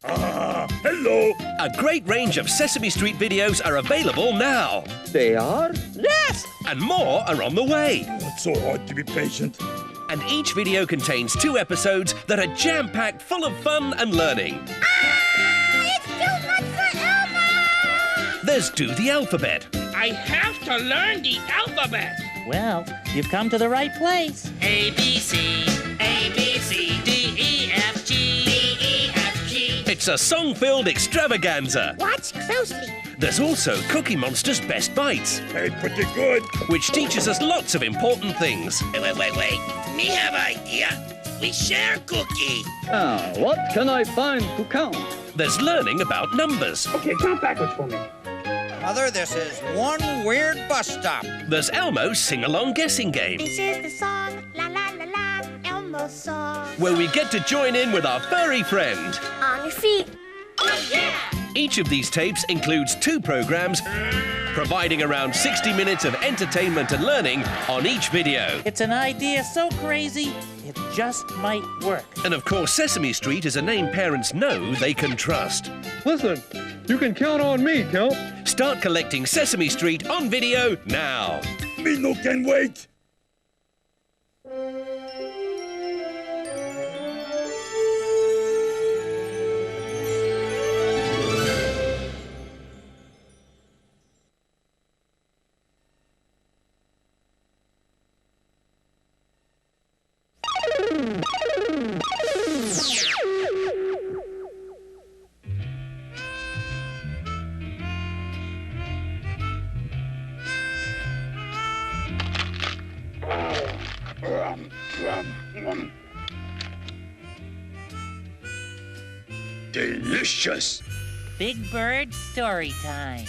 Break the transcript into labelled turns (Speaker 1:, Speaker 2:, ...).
Speaker 1: Hello.
Speaker 2: A great range of Sesame Street videos are available now.
Speaker 3: They are?
Speaker 4: Yes!
Speaker 2: And more are on the way.
Speaker 1: It's so hard to be patient.
Speaker 2: And each video contains 2 episodes that are jam-packed full of fun and learning.
Speaker 5: It's too much for Elmo!
Speaker 2: There's Do the Alphabet.
Speaker 4: I have to learn the alphabet.
Speaker 6: Well, you've come to the right place.
Speaker 4: A, B, C, D, E, F, G, D, E, F, G.
Speaker 2: It's a song-filled extravaganza.
Speaker 5: Watch closely.
Speaker 2: There's also Cookie Monster's Best Bites,
Speaker 1: Hey, pretty good.
Speaker 2: which teaches us lots of important things.
Speaker 4: Wait. Me have idea. We share cookie.
Speaker 3: What can I find to count?
Speaker 2: There's learning about numbers.
Speaker 7: Okay, count backwards for me.
Speaker 8: Mother, this is one weird bus stop.
Speaker 2: There's Elmo's sing-along guessing game,
Speaker 5: This is the song, la la la la, Elmo's song.
Speaker 2: where we get to join in with our furry friend.
Speaker 5: On your feet.
Speaker 4: Oh, yeah!
Speaker 2: Each of these tapes includes 2 programs, providing around 60 minutes of entertainment and learning on each video.
Speaker 6: It's an idea so crazy, it just might work.
Speaker 2: And of course, Sesame Street is a name parents know they can trust.
Speaker 9: Listen, you can count on me, Count.
Speaker 2: Start collecting Sesame Street on video now.
Speaker 1: Me no can wait. Delicious.
Speaker 6: Big Bird story time.